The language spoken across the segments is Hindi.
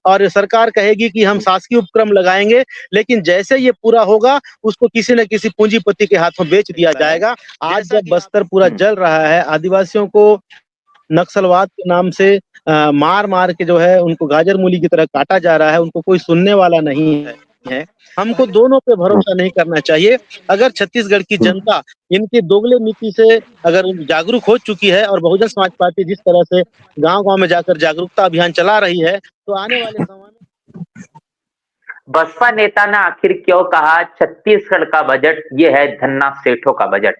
और सरकार कहेगी कि हम शासकीय उपक्रम लगाएँगे, लेकिन जैसे ये पूरा होगा, उसको किसी न किसी पूंजीपति के हाथों बेच दिया जाएगा। आज जब बस्तर पूरा जल रहा है, आदिवासियों को नक्सलवाद के नाम से मार-मार के जो है उनको गाजर-मूली की तरह काटा जा रहा है, उनको कोई सुनने वाला नहीं है। हमको दोनों पे भरोसा नहीं करना चाहिए। अगर छत्तीसगढ़ की जनता इनकी दोगले नीति से अगर जागरूक हो चुकी है और बहुजन समाज पार्टी जिस तरह से गाँव-गाँव में जाकर जागरूकता अभियान चला रही है, तो आने वाले समय में बसपा नेता ने आखिर क्यों कहा छत्तीसगढ़ का बजट ये है धन्ना सेठों का बजट।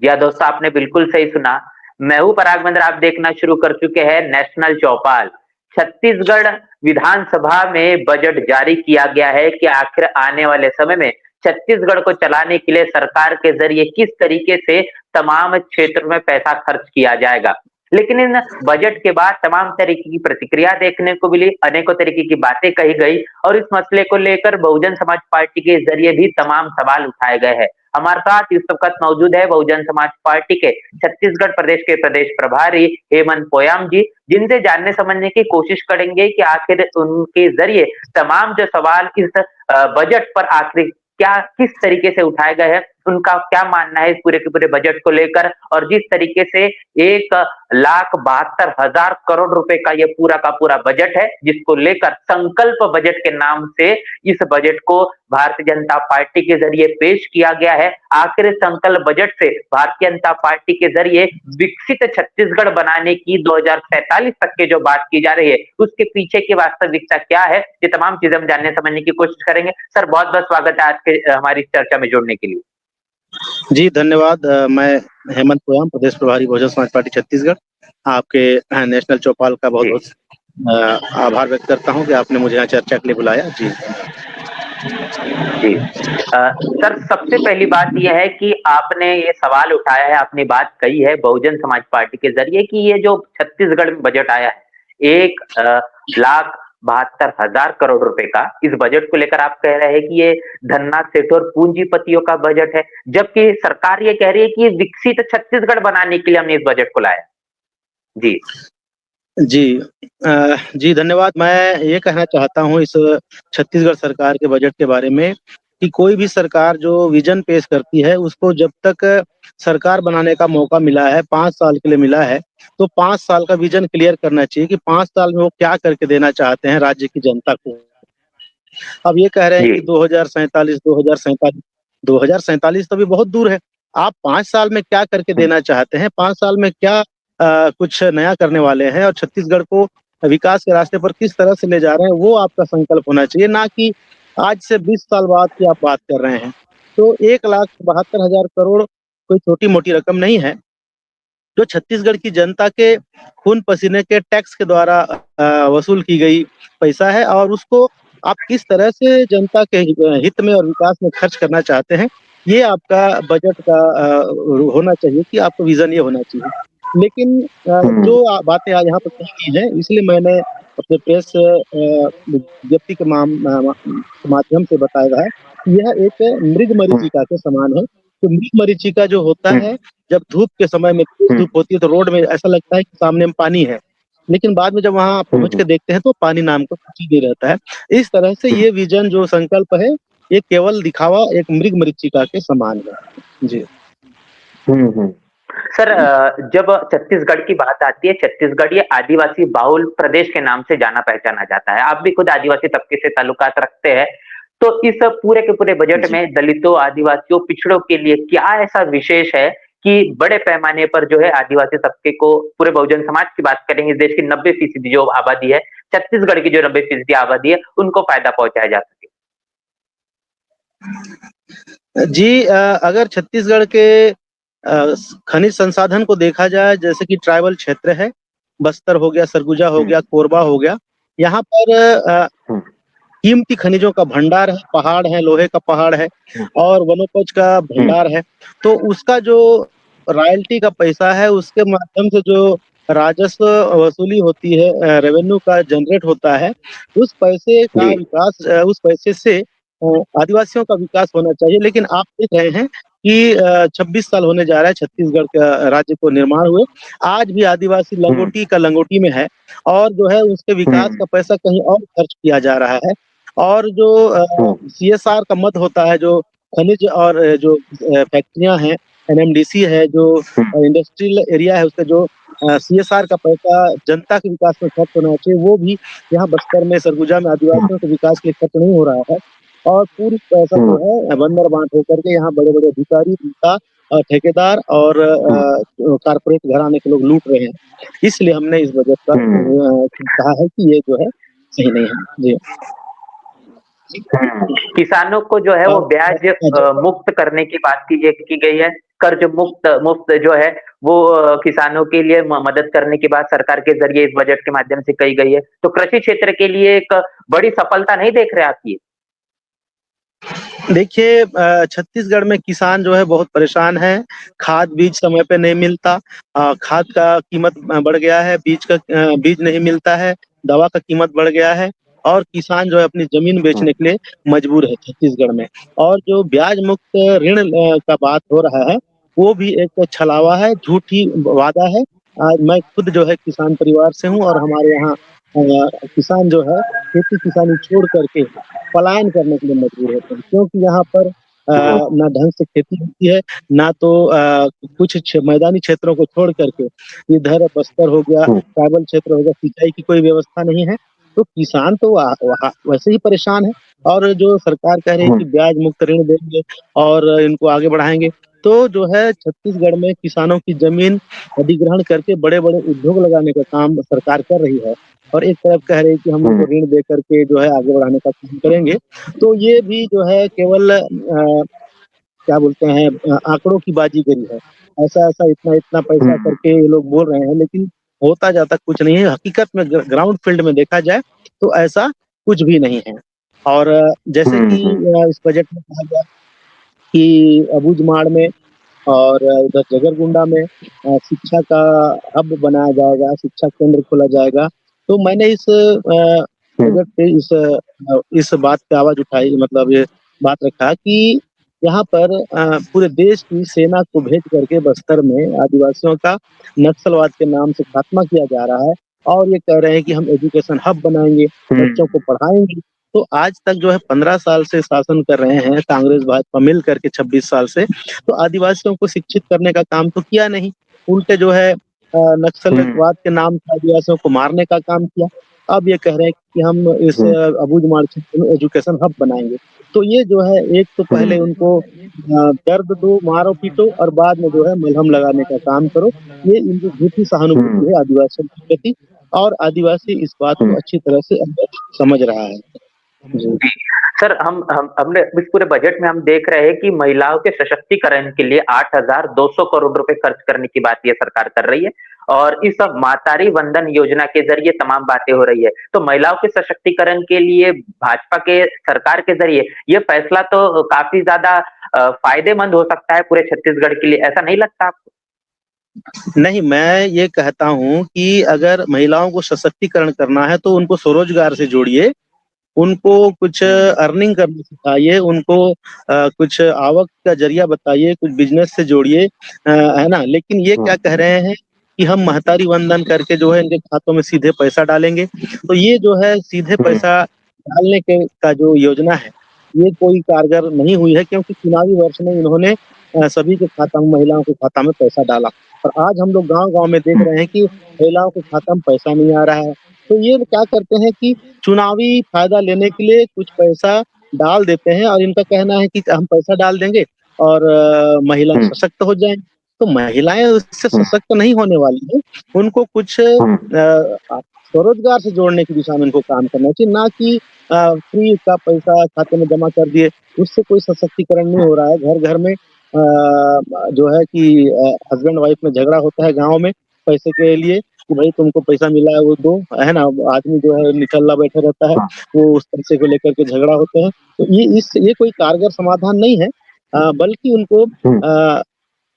जी हाँ दोस्तों, आपने बिल्कुल सही सुना। मैं हूं पराग मंदिर, आप देखना शुरू कर चुके हैं नेशनल चौपाल। छत्तीसगढ़ विधानसभा में बजट जारी किया गया है कि आखिर आने वाले समय में छत्तीसगढ़ को चलाने के लिए सरकार के जरिए किस तरीके से तमाम क्षेत्र में पैसा खर्च किया जाएगा। लेकिन इन बजट के बाद तमाम तरीके की प्रतिक्रिया देखने को मिली, अनेकों तरीके की बातें कही गई और इस मसले को लेकर बहुजन समाज पार्टी के जरिए भी तमाम सवाल उठाए गए हैं। हमारे साथ इस वक्त मौजूद है बहुजन समाज पार्टी के छत्तीसगढ़ प्रदेश के प्रदेश प्रभारी हेमंत पोयाम जी, जिनसे जानने समझने की कोशिश करेंगे कि आखिर उनके जरिए तमाम जो सवाल इस बजट पर आखिर क्या किस तरीके से उठाए गए हैं, उनका क्या मानना है इस पूरे के पूरे बजट को लेकर। और जिस तरीके से 1,72,000 करोड़ रुपए का ये पूरा का पूरा बजट है, जिसको लेकर संकल्प बजट के नाम से इस बजट को भारतीय जनता पार्टी के जरिए पेश किया गया है। आखिर इस संकल्प बजट से भारतीय जनता पार्टी के जरिए विकसित छत्तीसगढ़ बनाने की 2047 तक की जो बात की जा रही है, उसके पीछे की वास्तविकता क्या है, ये तमाम चीजें हम जानने समझने की कोशिश करेंगे। सर, बहुत बहुत स्वागत है आज के हमारी चर्चा में जुड़ने के लिए। जी, धन्यवाद। मैं हेमंत पोयाम, प्रदेश प्रभारी बहुजन समाज पार्टी छत्तीसगढ़। आपके नेशनल चौपाल का जी बहुत-बहुत आभार व्यक्त करता हूँ कि आपने मुझे यहाँ चर्चा के लिए बुलाया। जी। जी सर, सबसे पहली बात यह है कि आपने ये सवाल उठाया है, आपने बात कही है बहुजन समाज पार्टी के जरिए कि ये जो छत्तीसगढ़ में बजट आया है, 1,72,000 करोड़ रुपए का, इस बजट को लेकर आप कह रहे हैं कि ये धन्ना सेठ और पूंजीपतियों का बजट है, जबकि सरकार ये कह रही है कि ये विकसित छत्तीसगढ़ बनाने के लिए हमने इस बजट को लाया। जी जी। जी, धन्यवाद। मैं ये कहना चाहता हूँ इस छत्तीसगढ़ सरकार के बजट के बारे में कि कोई भी सरकार जो विज़न पेश करती है, उसको जब तक सरकार बनाने का मौका मिला है, 5 साल के लिए मिला है, तो 5 साल का विज़न क्लियर करना चाहिए कि 5 साल में वो क्या करके देना चाहते हैं राज्य की जनता को। अब ये कह रहे हैं जी कि 2047 तो अभी बहुत दूर है। आप 5 साल में क्या करके देना चाहते हैं? 5 साल में क्या कुछ नया करने वाले हैं और छत्तीसगढ़ को विकास के रास्ते पर किस तरह से ले जा रहे हैं, वो आपका संकल्प होना चाहिए, ना कि आज से 20 साल बाद की आप बात कर रहे हैं। तो 1,72,000 करोड़ कोई छोटी-मोटी रकम नहीं है, जो छत्तीसगढ़ की जनता के खून-पसीने के टैक्स के द्वारा वसूल की गई पैसा है और उसको आप किस तरह से जनता के हित में और विकास में खर्च करना चाहते हैं, ये आपका बजट का होना चाहिए कि आपका विज़न ये होना चाहिए। लेकिन हम्म जो बातें आज यहाँ पर कही गई हैं, इसलिए मैंने अपने प्रेस विज्ञप्ति के माध्यम से बताया है कि यह एक हम्म मृगमरीचिका के समान है। तो मृगमरीचिका जो होता हम्म है, जब धूप के समय में तेज हम्म धूप होती है तो रोड में ऐसा लगता है कि सामने में पानी है। लेकिन बाद में जब वहाँ आप पहुँच हम्म के देखते हैं तो पानी नाम का कुछ ही नहीं रहता है। इस तरह से ये विज़न जो संकल्प है, ये केवल दिखावा एक मृगमरीचिका के समान है। जी। हम्म। सर, जब छत्तीसगढ़ की बात आती है, छत्तीसगढ़ ये आदिवासी बाहुल प्रदेश के नाम से जाना पहचाना जाता है। आप भी खुद आदिवासी तबके से ताल्लुकात रखते हैं, तो इस पूरे के पूरे बजट जी। में दलितों, आदिवासियों, पिछड़ों के लिए क्या ऐसा विशेष है कि बड़े पैमाने पर जो है आदिवासी तबके को, पूरे बहुजन समाज की बात करेंगे, इस देश की 90% जो आबादी है, छत्तीसगढ़ की जो 90% आबादी है, उनको फायदा पहुंचाया जा सके। जी, अगर छत्तीसगढ़ के खनिज संसाधन को देखा जाए, जैसे कि ट्राइबल क्षेत्र है, बस्तर हो गया, सरगुजा हो हम्म गया, कोरबा हो गया, यहाँ पर हम्म कीमती खनिजों का भंडार है, पहाड़ है, लोहे का पहाड़ है हम्म और वनोपज का हम्म भंडार है। तो उसका जो रॉयल्टी का पैसा है, उसके माध्यम से जो राजस्व वसूली होती है, रेवेन्यू का जनरेट होता है, उस पैसे का जी विकास उस पैसे से आदिवासियों का विकास होना चाहिए। लेकिन आप देख रहे हैं कि 26 साल होने जा रहा है छत्तीसगढ़ का राज्य को निर्माण हुए। आज भी आदिवासी लंगोटी का लंगोटी में है और जो है उसके विकास का पैसा कहीं और खर्च किया जा रहा है। और जो सीएसआर का मद होता है, जो खनिज और जो फैक्ट्रियाँ हैं, एनएमडीसी है, जो इंडस्ट्रियल एरिया है, उसका जो सीएसआर का पैसा जनता के विकास में खर्च होना चाहिए, वो भी यहाँ बस्तर में, सरगुजा में आदिवासियों के विकास के लिए खर्च नहीं हो रहा है। और पूरी पैसा जो है बंदरबांट होकर के यहाँ बड़े-बड़े अधिकारी, नेता, ठेकेदार और कारपोरेट घराने के लोग लूट रहे हैं। इसलिए हमने इस बजट पर कहा है कि ये जो है सही नहीं है। जी। किसानों को जो है वो ब्याज मुक्त करने की बात की गई है। कर्ज मुफ्त जो है वो किसानों के लिए मदद करने की बात सरकार के जरिए इस बजट के माध्यम से कही गई है। तो कृषि क्षेत्र के लिए एक बड़ी सफलता नहीं देख रहे आप ये? देखिए छत्तीसगढ़ में किसान जो है बहुत परेशान है। खाद बीज समय पे नहीं मिलता, खाद का कीमत बढ़ गया है, बीज नहीं मिलता है, दवा का कीमत बढ़ गया है और किसान जो है अपनी ज़मीन बेचने के लिए मजबूर है छत्तीसगढ़ में। और जो ब्याज मुक्त ऋण का बात हो रहा है, वो भी एक छलावा है, झूठी वादा है। मैं खुद जो है किसान परिवार से हूँ और हमारे यहाँ किसान जो है खेती-किसानी छोड़ कर के पलायन करने के लिए मजबूर होते हैं, क्योंकि यहाँ पर ना ढंग से खेती होती है, ना तो कुछ मैदानी क्षेत्रों को छोड़ करके इधर बस्तर हो गया, ट्राइबल क्षेत्र हो गया, सिंचाई की कोई व्यवस्था नहीं है। तो किसान तो वहाँ वैसे ही परेशान है और जो सरकार कह रही है कि ब्याज मुक्त ऋण देंगे और इनको आगे बढ़ाएँगे, तो जो है छत्तीसगढ़ में किसानों की ज़मीन अधिग्रहण करके बड़े-बड़े उद्योग लगाने का काम सरकार कर रही है। और एक तरफ कह रही है कि हम लोग को ऋण दे करके जो है आगे बढ़ाने का काम करेंगे। तो ये भी जो है केवल क्या बोलते हैं आंकड़ों की बाजीगरी है। ऐसा-ऐसा, इतना-इतना पैसा करके ये लोग बोल रहे हैं, लेकिन होता जाता कुछ नहीं है। हकीकत में ग्राउंड फील्ड में देखा जाए तो ऐसा कुछ भी नहीं है। और जैसे कि इस बजट में कहा गया कि अबूझमाड़ में और उधर जगरगुंडा में शिक्षा का हब बनाया जाएगा, शिक्षा केंद्र खोला जाएगा। तो मैंने इस बजट पे इस बात पे आवाज़ उठाई, मतलब ये बात रखा कि यहाँ पर पूरे देश की सेना को भेज करके बस्तर में आदिवासियों का नक्सलवाद के नाम से खात्मा किया जा रहा है और ये कह रहे हैं कि हम एजुकेशन हब बनाएँगे, बच्चों को पढ़ाएँगे। तो आज तक जो है 15 साल से शासन कर रहे हैं कांग्रेस भाजपा मिल करके 26 साल से, तो आदिवासियों को शिक्षित करने का काम तो किया नहीं। उल्टे जो है नक्सलवाद के नाम पे आदिवासियों को मारने का काम किया। अब ये कह रहे हैं कि हम इस अबूझमाड़ क्षेत्र में एजुकेशन हब बनाएँगे। तो ये जो है एक तो पहले उनको दर्द दो, मारो पीटो और बाद में जो है मलहम लगाने का काम करो। ये इनकी झूठी सहानुभूति है आदिवासियों के प्रति और आदिवासी इस बात को अच्छी तरह से अब समझ रहा है। जी। सर हमने इस पूरे बजट में हम देख रहे हैं कि महिलाओं के सशक्तिकरण के लिए 8,200 करोड़ रुपए खर्च करने की बात ये सरकार कर रही है और इस मातारी वंदन योजना के जरिए तमाम बातें हो रही है। तो महिलाओं के सशक्तिकरण के लिए भाजपा के सरकार के जरिए ये फैसला तो काफ़ी ज़्यादा फ़ायदेमंद हो सकता है पूरे छत्तीसगढ़ के लिए, ऐसा नहीं लगता आपको? नहीं, मैं ये कहता हूँ कि अगर महिलाओं को सशक्तिकरण करना है तो उनको स्वरोजगार से जोड़िए, उनको कुछ अर्निंग करना सिखाइए, उनको कुछ आवक का ज़रिया बताइए, कुछ बिज़नेस से जोड़िए, है ना? लेकिन ये क्या कह रहे हैं कि हम महतारी वंदन करके जो है इनके खातों में सीधे पैसा डालेंगे। तो ये जो है सीधे पैसा डालने के का जो योजना है, ये कोई कारगर नहीं हुई है, क्योंकि चुनावी वर्ष में इन्होंने सभी के खाता में, महिलाओं के खाता में पैसा डाला। और आज हम लोग गाँव-गाँव में देख रहे हैं कि महिलाओं के खाता में पैसा नहीं आ रहा है। तो ये क्या करते हैं कि चुनावी फ़ायदा लेने के लिए कुछ पैसा डाल देते हैं और इनका कहना है कि हम पैसा डाल देंगे और महिला सशक्त हो जाएँगी। तो महिलाएँ उससे सशक्त नहीं होने वाली हैं। उनको कुछ स्वरोजगार से जोड़ने की दिशा में उनको काम करना चाहिए, ना कि फ्री का पैसा खाते में जमा कर दिए, उससे कोई सशक्तिकरण नहीं हो रहा है। घर-घर में जो है कि हस्बैंड वाइफ में झगड़ा होता है गाँव में पैसे के लिए कि भाई तुमको पैसा मिला है वो दो, है ना? आदमी जो है निठल्ला बैठा रहता है, वो उस पैसे को लेकर के झगड़ा होते हैं। तो ये कोई कारगर समाधान नहीं है, बल्कि उनको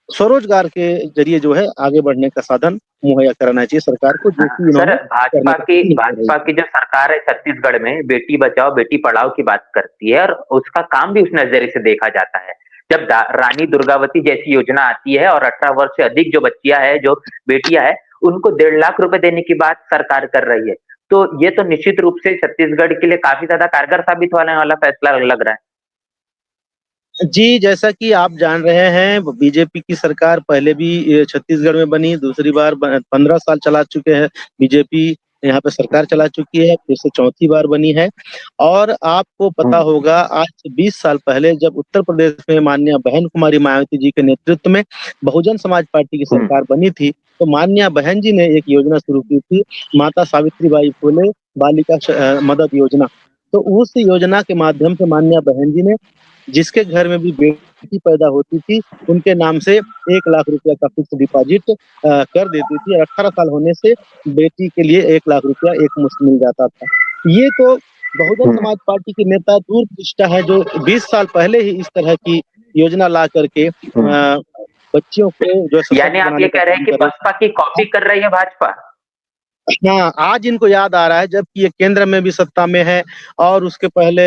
स्वरोजगार के ज़रिए जो है आगे बढ़ने का साधन मुहैया कराना चाहिए सरकार को, जो कि सर इन्होंने करने का नहीं कर रही भाजपा की जो सरकार है छत्तीसगढ़ में बेटी बचाओ बेटी पढ़ाओ की बात करती है और उसका काम भी उस नज़रिए से देखा जाता है। जब रानी दुर्गावती जैसी योजना आती है और 18 वर्ष से अधिक जो बच्चियां है, जो बेटियां है, उनको 1.5 लाख रुपए देने की बात सरकार कर रही है। तो ये तो निश्चित रूप से छत्तीसगढ़ के लिए काफी ज्यादा कारगर साबित होने वाला फैसला लग रहा है। जी, जैसा कि आप जान रहे हैं, बीजेपी की सरकार पहले भी छत्तीसगढ़ में बनी, दूसरी बार 15 साल चला चुके हैं बीजेपी यहाँ पे सरकार चला चुकी है, फिर से चौथी बार बनी है। और आपको पता होगा आज से 20 साल पहले जब उत्तर प्रदेश में माननीय बहन कुमारी मायावती जी के नेतृत्व में बहुजन समाज पार्टी की सरकार बनी थी, तो माननीय बहन जी ने एक योजना शुरू की थी, माता सावित्रीबाई फुले बालिका मदद योजना। तो उस योजना के माध्यम से माननीय बहन जी ने जिसके घर में भी बेटी पैदा होती थी, उनके नाम से 1 लाख रुपया का फिक्स डिपॉजिट कर देती थी और 18 साल होने से बेटी के लिए 1 लाख रुपया एकमुश्त मिल जाता था। ये तो बहुजन समाज पार्टी के नेता दूरदृष्टा है जो 20 साल पहले ही इस तरह की योजना ला करके बच्चियों को जो यानी आप ये कह रहे हैं कि बसपा की कॉपी कर रही है भाजपा? हाँ, आज इनको याद आ रहा है जबकि ये केंद्र में भी सत्ता में है और उसके पहले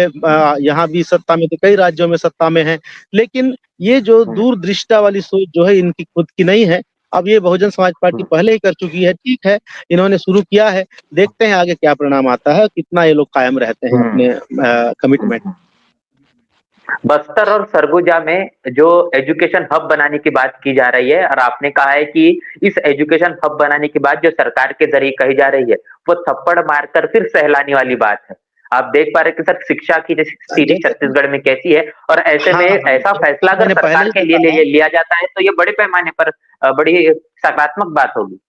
यहाँ भी सत्ता में थे, कई राज्यों में सत्ता में है। लेकिन ये जो दूरदृष्टा वाली सोच जो है इनकी खुद की नहीं है। अब ये बहुजन समाज पार्टी पहले ही कर चुकी है, ठीक है, इन्होंने शुरू किया है, देखते हैं आगे क्या परिणाम आता है, कितना ये लोग कायम रहते हैं अपने कमिटमेंट। बस्तर और सरगुजा में जो एजुकेशन हब बनाने की बात की जा रही है और आपने कहा है कि इस एजुकेशन हब बनाने की बात जो सरकार के जरिए कही जा रही है, वो थप्पड़ मारकर फिर सहलाने वाली बात है। आप देख पा रहे हैं कि सर शिक्षा की स्थिति छत्तीसगढ़ में कैसी है और ऐसे में ऐसा फैसला अगर सरकार के लिए लिया जाता है तो ये बड़े पैमाने पर बड़ी सकारात्मक बात होगी।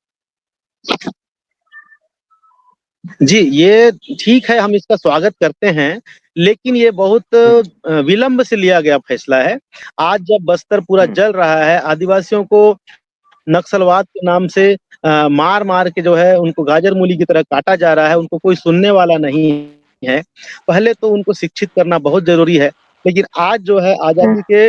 जी, ये ठीक है, हम इसका स्वागत करते हैं, लेकिन ये बहुत विलंब से लिया गया फैसला है। आज जब बस्तर पूरा जल रहा है, आदिवासियों को नक्सलवाद के नाम से मार-मार के जो है उनको गाजर-मूली की तरह काटा जा रहा है, उनको कोई सुनने वाला नहीं है। पहले तो उनको शिक्षित करना बहुत ज़रूरी है, लेकिन आज जो है आज़ादी के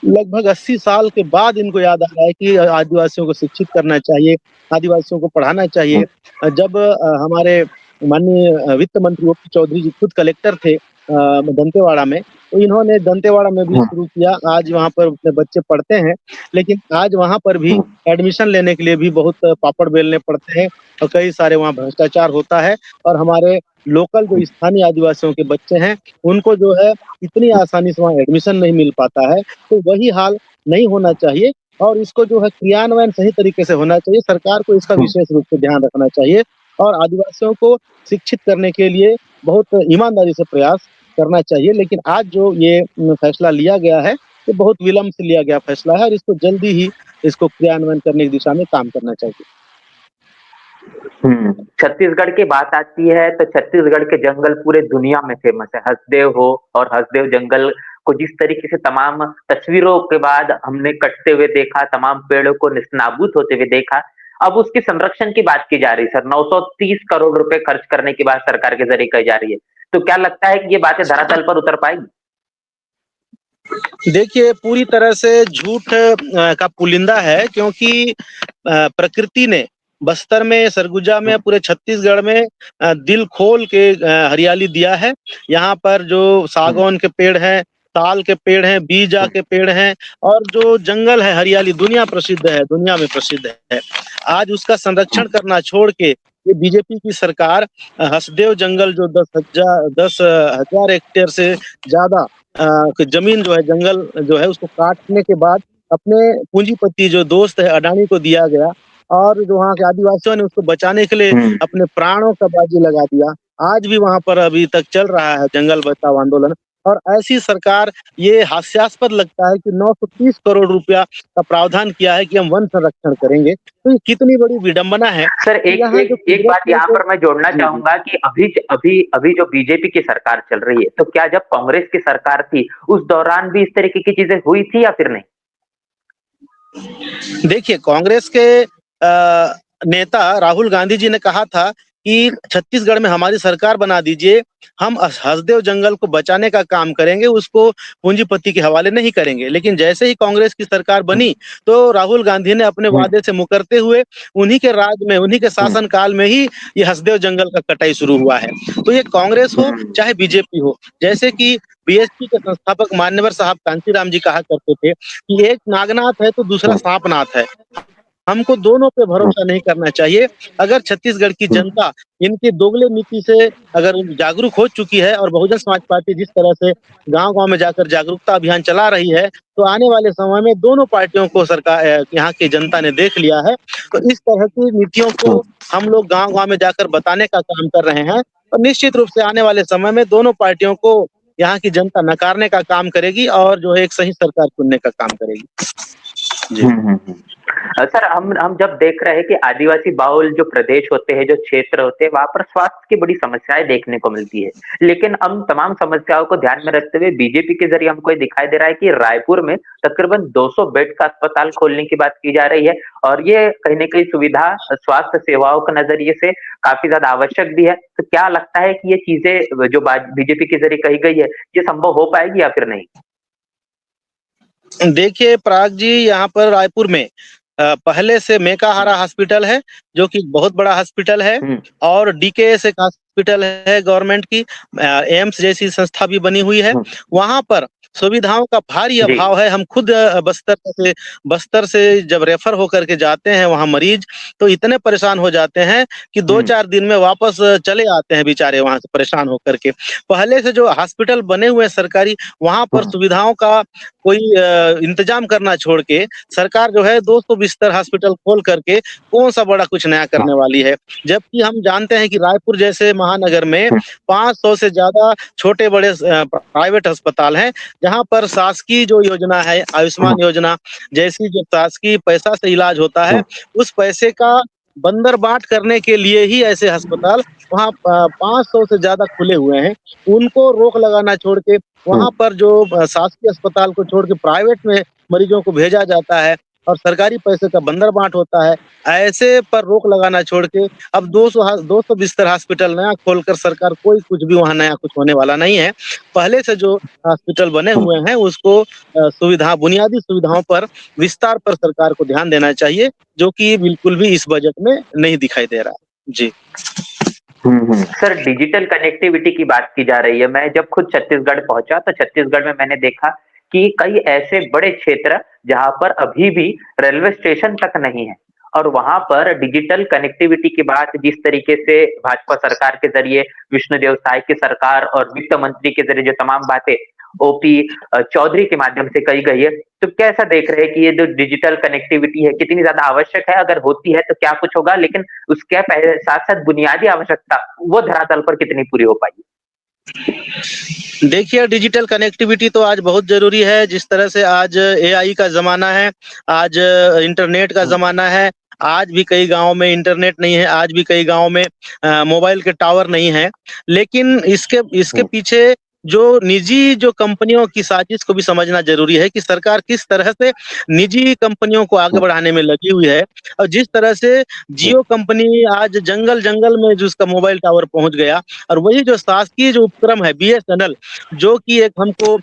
लगभग 80 साल के बाद इनको याद आ रहा है कि आदिवासियों को शिक्षित करना चाहिए, आदिवासियों को पढ़ाना चाहिए। जब हमारे माननीय वित्त मंत्री ओपी चौधरी जी खुद कलेक्टर थे दंतेवाड़ा में, तो इन्होंने दंतेवाड़ा में भी शुरू किया। आज वहाँ पर अपने बच्चे पढ़ते हैं, लेकिन आज वहाँ पर भी एडमिशन लेने के लिए भी बहुत पापड़ बेलने पड़ते हैं और कई सारे वहाँ भ्रष्टाचार होता है और हमारे लोकल जो स्थानीय आदिवासियों के बच्चे हैं, उनको जो है इतनी आसानी से वहाँ एडमिशन नहीं मिल पाता है, तो वही हाल नहीं होना चाहिए और इसको जो है क्रियान्वयन सही तरीके से होना चाहिए। सरकार को इसका विशेष रूप से ध्यान रखना चाहिए और आदिवासियों को शिक्षित करने के लिए बहुत ईमानदारी से प्रयास करना चाहिए। लेकिन आज जो ये फैसला लिया गया है, ये बहुत विलंब से लिया गया फैसला है और इसको जल्दी ही इसको क्रियान्वयन करने की दिशा में काम करना चाहिए। छत्तीसगढ़ की बात आती है तो छत्तीसगढ़ के जंगल पूरे दुनिया में फेमस है। हसदेव हो और हसदेव जंगल को जिस तरीके से तमाम तस्वीरों के बाद हमने कटते हुए देखा, तमाम पेड़ों को निस्नाबूद होते हुए देखा, अब उसके संरक्षण की बात की जा रही है सर। 930 करोड़ रुपए खर्च करने की बात सरकार के जरिए कही जा रही है। तो क्या लगता है कि ये बातें धरातल पर उतर पाएगी? देखिए, पूरी तरह से झूठ का पुलिंदा है क्योंकि प्रकृति ने बस्तर में, सरगुजा में, पूरे छत्तीसगढ़ में दिल खोल के हरियाली दिया है। यहाँ पर जो सागौन के पेड़ हैं, ताल के पेड़ हैं, बीजा के पेड़ हैं और जो जंगल है, हरियाली दुनिया प्रसिद्ध है, दुनिया में प्रसिद्ध है। आज उसका संरक्षण करना छोड़ के ये बीजेपी की सरकार हसदेव जंगल जो 10,000 हेक्टेयर से ज़्यादा जमीन जो है, जंगल जो है उसको काटने के बाद अपने पूंजीपति जो दोस्त है अडानी को दिया गया और जो वहाँ के आदिवासियों ने उसको बचाने के लिए अपने प्राणों का बाजी लगा दिया। आज भी वहाँ पर अभी तक चल रहा है जंगल बचाओ आंदोलन और ऐसी सरकार ये हास्यास्पद लगता है कि 930 करोड़ रुपया का प्रावधान किया है कि हम वन संरक्षण करेंगे। तो ये कितनी बड़ी विडंबना है। सर एक बात यहाँ पर मैं जोड़ना चाहूंगा कि अभी जो बीजेपी की सरकार चल रही है, तो क्या जब कांग्रेस की सरकार थी उस दौरान भी इस तरीके की चीजें हुई थी या फिर नहीं? देखिए, कांग्रेस के नेता राहुल गांधी जी ने कहा था कि छत्तीसगढ़ में हमारी सरकार बना दीजिए, हम हसदेव जंगल को बचाने का काम करेंगे, उसको पूंजीपति के हवाले नहीं करेंगे। लेकिन जैसे ही कांग्रेस की सरकार बनी, तो राहुल गांधी ने अपने वादे से मुकरते हुए उन्हीं के राज में, उन्हीं के शासन काल में ही ये हसदेव जंगल का कटाई शुरू हुआ है। तो ये कांग्रेस हो चाहे बीजेपी हो, जैसे कि बीएसपी के संस्थापक मान्यवर साहब कांशीराम जी कहा करते थे कि एक नागनाथ है तो दूसरा सांपनाथ है। हमको दोनों पे भरोसा नहीं करना चाहिए। अगर छत्तीसगढ़ की जनता इनकी दोगले नीति से अगर जागरूक हो चुकी है और बहुजन समाज पार्टी जिस तरह से गाँव-गाँव में जाकर जागरूकता अभियान चला रही है, तो आने वाले समय में दोनों पार्टियों को यहाँ की जनता ने देख लिया है। तो इस तरह की नीतियों को हम लोग गाँव-गाँव में जाकर बताने का काम कर रहे हैं और निश्चित रूप से आने वाले समय में दोनों पार्टियों को यहाँ की जनता नकारने का काम करेगी और जो है एक सही सरकार चुनने का काम करेगी। जी। सर हम जब देख रहे हैं कि आदिवासी बाहुल जो प्रदेश होते हैं, जो क्षेत्र होते हैं, वहां पर स्वास्थ्य की बड़ी समस्याएं देखने को मिलती है। लेकिन हम तमाम समस्याओं को ध्यान में रखते हुए बीजेपी के जरिए हमको ये दिखाई दे रहा है कि रायपुर में तकरीबन 200 बेड का अस्पताल खोलने की बात की जा रही है और ये कहीं न कहीं सुविधा स्वास्थ्य सेवाओं के नजरिए से काफी ज्यादा आवश्यक भी है। तो क्या लगता है कि ये चीजें जो बीजेपी के जरिए कही गई है, ये संभव हो पाएगी या फिर नहीं? देखिए पराग जी, यहाँ पर रायपुर में पहले से मेकाहारा हॉस्पिटल है, जो कि बहुत बड़ा हॉस्पिटल है और डीकेएस एक हॉस्पिटल है गवर्नमेंट की, एम्स जैसी संस्था भी बनी हुई है। वहाँ पर सुविधाओं का भारी अभाव है। हम खुद बस्तर से जब रेफर होकर के जाते हैं वहाँ मरीज, तो इतने परेशान हो जाते हैं कि 2-4 दिन में वापस चले आते हैं बेचारे वहाँ से परेशान होकर के। पहले से जो हॉस्पिटल बने हुए सरकारी, वहाँ पर सुविधाओं का कोई इंतजाम करना छोड़ के सरकार जो है 200 बिस्तर हॉस्पिटल खोल करके कौन सा बड़ा कुछ नया करने वाली है। जबकि हम जानते हैं कि रायपुर जैसे महानगर में 500 से ज्यादा छोटे बड़े प्राइवेट अस्पताल हैं, जहाँ पर शासकीय जो योजना है, आयुष्मान योजना जैसी जो शासकीय पैसा से इलाज होता है, उस पैसे का बंदरबाट करने के लिए ही ऐसे अस्पताल वहाँ 500 से ज्यादा खुले हुए हैं। उनको रोक लगाना छोड़ के वहाँ पर जो शासकीय अस्पताल को छोड़ के प्राइवेट में मरीजों को भेजा जाता है और सरकारी पैसे का बंदरबाट होता है, ऐसे पर रोक लगाना छोड़ के अब 200 बिस्तर हॉस्पिटल नया खोलकर सरकार कोई कुछ भी वहाँ नया कुछ होने वाला नहीं है। पहले से जो हॉस्पिटल बने हुए हैं उसको बुनियादी सुविधाओं पर विस्तार पर सरकार को ध्यान देना चाहिए, जो कि बिल्कुल भी इस बजट में नहीं दिखाई दे रहा है। जी। सर, डिजिटल कनेक्टिविटी की बात की जा रही है। मैं जब खुद छत्तीसगढ़ पहुंचा तो छत्तीसगढ़ में मैंने देखा कि कई ऐसे बड़े क्षेत्र जहां पर अभी भी रेलवे स्टेशन तक नहीं है और वहां पर डिजिटल कनेक्टिविटी की बात जिस तरीके से भाजपा सरकार के जरिए, विष्णुदेव साय की सरकार और वित्त मंत्री के जरिए जो तमाम बातें ओपी चौधरी के माध्यम से कही गई है, तो कैसा देख रहे हैं कि ये जो डिजिटल कनेक्टिविटी है कितनी ज्यादा आवश्यक है? अगर होती है तो क्या कुछ होगा? लेकिन उसके साथ साथ बुनियादी आवश्यकता वो धरातल पर कितनी पूरी हो पाएगी? देखिए, डिजिटल कनेक्टिविटी तो आज बहुत ज़रूरी है। जिस तरह से आज एआई का ज़माना है, आज इंटरनेट का ज़माना है, आज भी कई गाँव में इंटरनेट नहीं है, आज भी कई गाँव में मोबाइल के टावर नहीं हैं। लेकिन इसके पीछे जो निजी जो कंपनियों की साजिश को भी समझना ज़रूरी है कि सरकार किस तरह से निजी कंपनियों को आगे बढ़ाने में लगी हुई है और जिस तरह से जियो कंपनी आज जंगल-जंगल में जो उसका मोबाइल टावर पहुँच गया और वही जो शासकीय जो उपक्रम है बीएसएनएल, जो कि एक हमको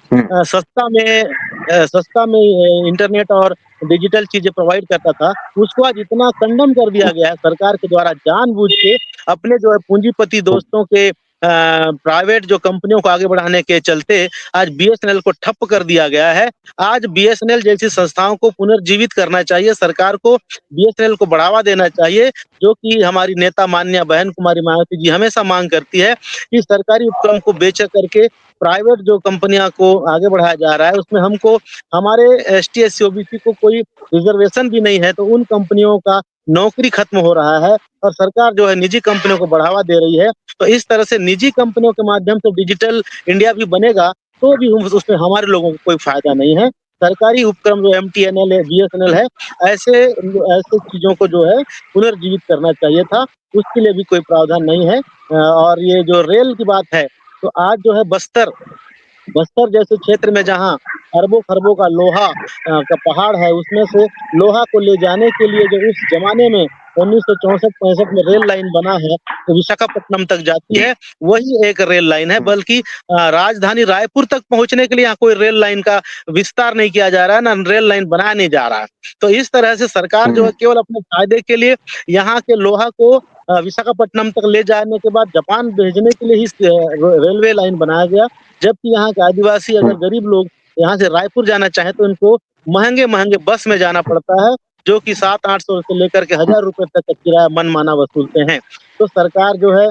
सस्ता में इंटरनेट और डिजिटल चीज़ें प्रोवाइड करता था, उसको आज इतना कंडेम कर दिया गया है सरकार के द्वारा जानबूझ के अपने जो है पूंजीपति दोस्तों के प्राइवेट जो कंपनियों को आगे बढ़ाने के चलते आज बीएसएनएल को ठप कर दिया गया है। आज बीएसएनएल जैसी संस्थाओं को पुनर्जीवित करना चाहिए, सरकार को बीएसएनएल को बढ़ावा देना चाहिए, जो कि हमारी नेता माननीय बहन कुमारी मायावती जी हमेशा मांग करती है कि सरकारी उपक्रम को बेच करके प्राइवेट जो कंपनियां को आगे बढ़ाया जा रहा है, उसमें हमको हमारे एसटी, एससी, ओबीसी को कोई रिजर्वेशन भी नहीं है, तो उन कंपनियों का नौकरी खत्म हो रहा है और सरकार जो है निजी कंपनियों को बढ़ावा दे रही है। तो इस तरह से निजी कंपनियों के माध्यम से डिजिटल इंडिया भी बनेगा, तो भी उसमें हमारे लोगों को कोई फायदा नहीं है। सरकारी उपक्रम जो एमटीएनएल है, बीएसएनएल है, ऐसे चीज़ों को जो है पुनर्जीवित करना चाहिए था, उसके लिए भी कोई प्रावधान नहीं है। और ये जो रेल की बात है, तो आज जो है बस्तर जैसे क्षेत्र में जहाँ अरबों खरबों का लोहा का पहाड़ है, उसमें से लोहा को ले जाने के लिए जो उस जमाने में 1964-65 में रेल लाइन बना है, तो विशाखापट्टनम तक जाती जी। है, वही एक रेल लाइन है। हुँ, बल्कि राजधानी रायपुर तक पहुँचने के लिए यहाँ कोई रेल लाइन का विस्तार नहीं किया जा रहा है, ना रेल लाइन बनाया नहीं जा रहा है। तो इस तरह से सरकार जो है हुँ, केवल अपने फ़ायदे के लिए यहाँ के लोहा को विशाखापट्टनम तक ले जाने के बाद जापान भेजने के लिए ही रेलवे लाइन बनाया गया। जबकि यहाँ के आदिवासी हुँ, अगर गरीब लोग यहाँ से रायपुर जाना चाहें तो इनको महँगे-महँगे बस में जाना पड़ता है, जो कि 700-800 से लेकर के ₹1000 तक का किराया मनमाना वसूलते हैं। तो सरकार जो है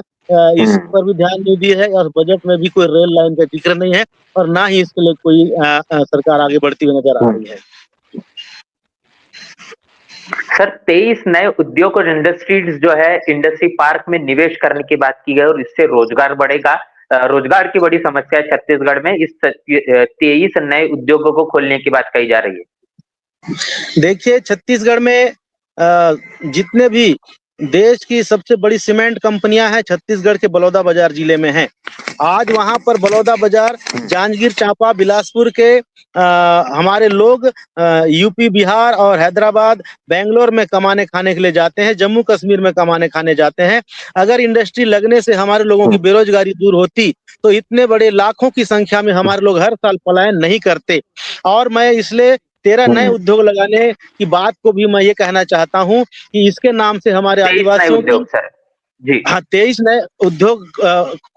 इस हुँ। पर भी ध्यान नहीं दी है और बजट में भी कोई रेल लाइन का ज़िक्र नहीं है और ना ही इसके लिए कोई सरकार आगे बढ़ती हुई नज़र आ हुँ। रही है। सर 23 नए उद्योग और इंडस्ट्रीज जो है इंडस्ट्री पार्क में निवेश करने की बात की गई और इससे रोजगार बढ़ेगा। रोजगार की बड़ी समस्या है छत्तीसगढ़ में। इस 23 नए उद्योगों को खोलने की बात कही जा रही है। देखिए छत्तीसगढ़ में जितने भी देश की सबसे बड़ी सीमेंट कंपनियां हैं छत्तीसगढ़ के बलौदाबाजार जिले में हैं। आज वहां पर बलौदाबाजार, हुँ, जांजगीर चांपा, बिलासपुर के हमारे लोग यूपी, बिहार और हैदराबाद, बेंगलोर में कमाने खाने के लिए जाते हैं, जम्मू कश्मीर में कमाने खाने जाते हैं। अगर इंडस्ट्री लगने से हमारे लोगों की हुँ, बेरोजगारी दूर होती, तो इतने बड़े लाखों की संख्या में हमारे लोग हर साल पलायन नहीं करते। और मैं इसलिए 13 नए हुँ। उद्योग लगाने की बात को भी मैं ये कहना चाहता हूँ कि इसके नाम से हमारे 23 नए आदिवासियों की उद्योग सर। जी। हाँ, 23 नए उद्योग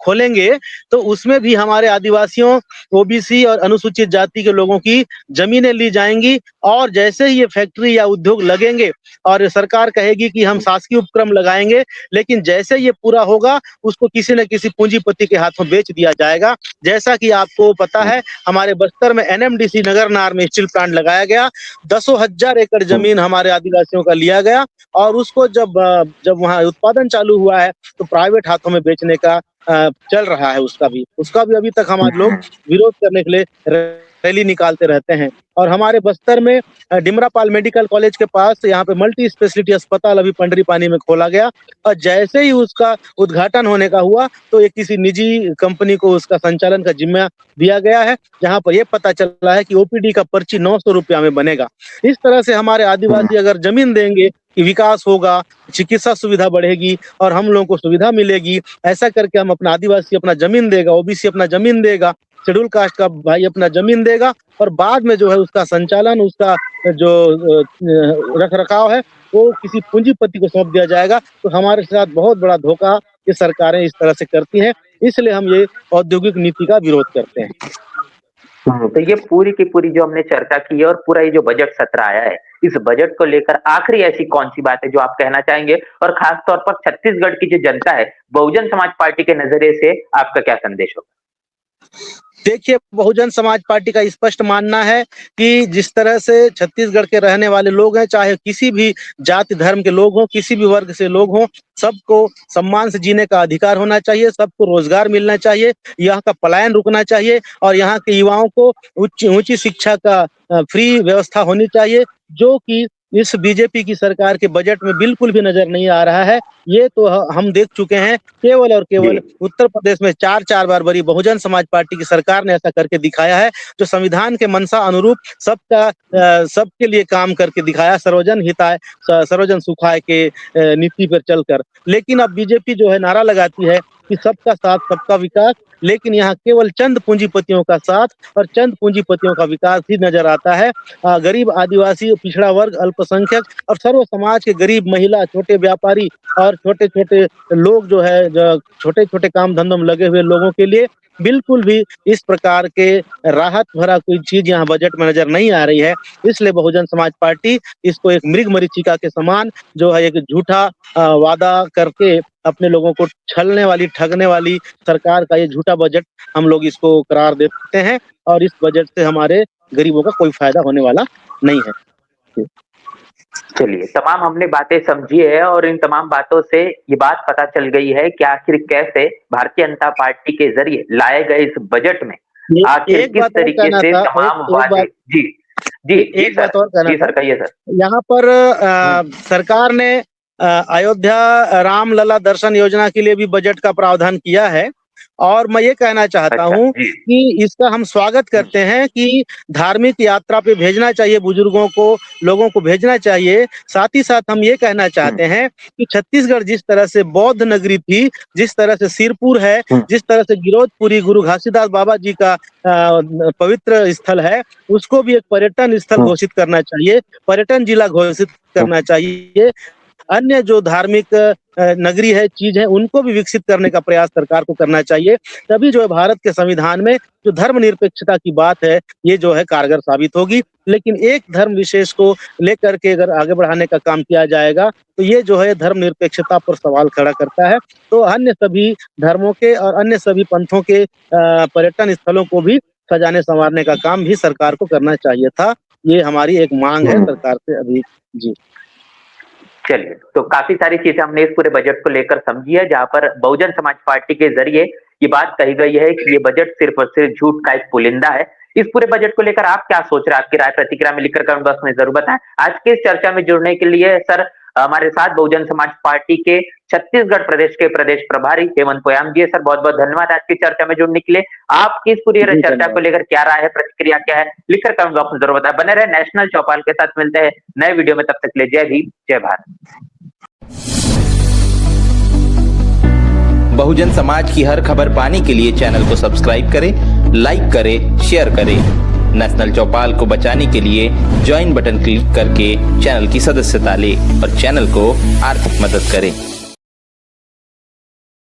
खोलेंगे, तो उसमें भी हमारे आदिवासियों, ओबीसी और अनुसूचित जाति के लोगों की ज़मीनें ली जाएँगी और जैसे ही ये फैक्ट्री या उद्योग लगेंगे और सरकार कहेगी कि हम हुँ, शासकीय उपक्रम लगाएँगे, लेकिन जैसे ये पूरा होगा, उसको किसी न किसी पूंजीपति के हाथों बेच दिया जाएगा। जैसा कि आपको पता हुँ, है, हमारे बस्तर में एनएमडीसी नगरनार में स्टील प्लांट लगाया गया, दसों हज़ार एकड़ हुँ, ज़मीन हमारे आदिवासियों का लिया गया और उसको जब वहाँ उत्पादन चालू हुआ है, तो प्राइवेट हाथों में बेचने का चल रहा है उसका भी। उसका भी अभी तक हमारे लोग हुँ, विरोध करने के लिए रैली निकालते रहते हैं। और हमारे बस्तर में डिमरापाल मेडिकल कॉलेज के पास यहाँ पे मल्टी स्पेशलिटी अस्पताल अभी पंडरीपानी में खोला गया और जैसे ही उसका उद्घाटन होने का हुआ, तो एक किसी निजी कंपनी को उसका संचालन का ज़िम्मा दिया गया है, जहाँ पर ये पता चला है कि ओपीडी का पर्ची ₹900 में बनेगा। इस तरह से हमारे हुँ, आदिवासी अगर ज़मीन देंगे, कि विकास होगा, चिकित्सा सुविधा बढ़ेगी और हम लोगों को सुविधा मिलेगी। ऐसा करके हम अपना आदिवासी अपना ज़मीन देगा, ओबीसी अपना ज़मीन देगा, शेड्यूल कास्ट का भाई अपना ज़मीन देगा और बाद में जो है उसका संचालन, उसका जो रख-रखाव है, वो किसी पूंजीपति को सौंप दिया जाएगा। तो हमारे साथ बहुत बड़ा धोखा ये सरकारें इस तरह से करती हैं, इसलिए हम ये औद्योगिक नीति का विरोध करते हैं। हुँ। तो ये पूरी की पूरी जो हमने चर्चा की है और पूरा ये जो बजट सत्र आया है, इस बजट को लेकर आखिरी ऐसी कौन-सी बात है जो आप कहना चाहेंगे? और खास तौर पर छत्तीसगढ़ की जो जनता है, बहुजन समाज पार्टी के नज़रिए से आपका क्या संदेश होगा? देखिए, बहुजन समाज पार्टी का स्पष्ट मानना है कि जिस तरह से छत्तीसगढ़ के रहने वाले लोग हैं, चाहे किसी भी जाति धर्म के लोग हों, किसी भी वर्ग से लोग हों, सबको सम्मान से जीने का अधिकार होना चाहिए, सबको रोज़गार मिलना चाहिए, यहाँ का पलायन रुकना चाहिए और यहाँ के युवाओं को ऊँची शिक्षा का फ्री व्यवस्था होनी चाहिए, जो कि इस बीजेपी की सरकार के बजट में बिल्कुल भी नज़र नहीं आ रहा है। ये तो हम देख चुके हैं, केवल और जी। केवल उत्तर प्रदेश में 4-4 बार बनी बहुजन समाज पार्टी की सरकार ने ऐसा करके दिखाया है, जो संविधान के मंशा अनुरूप सबके लिए काम करके दिखाया, सर्वजन हिताय सर्वजन सुखाय के नीति पर चलकर। लेकिन अब बीजेपी जो है नारा लगाती है कि सबका साथ, सबका विकास, लेकिन यहाँ केवल चंद पूंजीपतियों का साथ और चंद पूंजीपतियों का विकास ही नज़र आता है। गरीब आदिवासी, पिछड़ा वर्ग, अल्पसंख्यक और सर्व समाज के गरीब, महिला, छोटे व्यापारी और छोटे-छोटे लोग जो है, जो छोटे-छोटे काम धंधों में लगे हुए लोगों के लिए बिल्कुल भी इस प्रकार के राहत भरा कोई चीज़ यहाँ बजट में नज़र नहीं आ रही है। इसलिए बहुजन समाज पार्टी इसको एक मृगमरीचिका के समान जो है एक झूठा वादा करके अपने लोगों को छलने वाली, ठगने वाली सरकार का ये झूठा बजट हम लोग इसको करार देते हैं और इस बजट से हमारे गरीबों का कोई फ़ायदा होने वाला नहीं है। चलिए, तमाम हमने बातें समझी है और इन तमाम बातों से ये बात पता चल गई है कि आखिर कैसे भारतीय जनता पार्टी के ज़रिए लाए गए इस बजट में ये आखिर एक किस बात और तरीके कहना से था, एक तमाम एक वादे। बात जी, जी एक बात और कहना जी था। सर, कहिए सर। यहाँ पर हुँ, सरकार ने अयोध्या रामलला दर्शन योजना के लिए भी बजट का प्रावधान किया है और मैं ये कहना चाहता अच्छा हूँ जी। कि इसका हम स्वागत करते हैं कि धार्मिक यात्रा पे भेजना चाहिए बुजुर्गों को, लोगों को भेजना चाहिए। साथ ही साथ हम ये कहना चाहते हैं कि छत्तीसगढ़ जिस तरह से बौद्ध नगरी थी, जिस तरह से सिरपुर है, जिस तरह से गिरौदपुरी गुरु घासीदास बाबा जी का पवित्र स्थल है, उसको भी एक पर्यटन स्थल घोषित करना चाहिए, पर्यटन जिला घोषित करना चाहिए। अन्य जो धार्मिक नगरी है, चीज़ है, उनको भी विकसित करने का प्रयास सरकार को करना चाहिए। तभी जो है भारत के संविधान में जो धर्मनिरपेक्षता की बात है, ये जो है कारगर साबित होगी। लेकिन एक धर्म विशेष को लेकर के अगर आगे बढ़ाने का काम किया जाएगा, तो ये जो है धर्मनिरपेक्षता पर सवाल खड़ा करता है। तो अन्य सभी धर्मों के और अन्य सभी पंथों के पर्यटन स्थलों को भी सजाने संवारने का काम भी सरकार को करना चाहिए था। ये हमारी एक माँग है सरकार से अभी। जी। चलिए, तो काफ़ी सारी चीज़ें हमने इस पूरे बजट को लेकर समझी है, जहाँ पर बहुजन समाज पार्टी के ज़रिए ये बात कही गई है कि ये बजट सिर्फ़ और सिर्फ़ झूठ का एक पुलिंदा है। इस पूरे बजट को लेकर आप क्या सोच रहे हैं? आपकी राय प्रतिक्रिया में लिखकर कमेंट बॉक्स में ज़रूर बताएँ। आज की इस चर्चा में जुड़ने के लिए सर हमारे साथ बहुजन समाज पार्टी के छत्तीसगढ़ प्रदेश के प्रदेश प्रभारी हेमंत पोयाम जी है। सर बहुत-बहुत धन्यवाद आज की चर्चा में जुड़ने के लिए। आपकी इस पूरी जी, चर्चा को धन्यवाद। लेकर क्या राय है, प्रतिक्रिया क्या है? लिखकर कमेंट बॉक्स में ज़रूर बताएँ। बने रहें नेशनल चौपाल के साथ, मिलते हैं नए वीडियो में, तब तक के लिए जय भीम, जय भारत। बहुजन समाज की हर खबर पाने के लिए चैनल को सब्सक्राइब करें, लाइक करें, शेयर करें। नेशनल चौपाल को बचाने के लिए ज्वाइन बटन क्लिक करके चैनल की सदस्यता लें और चैनल को आर्थिक मदद करें।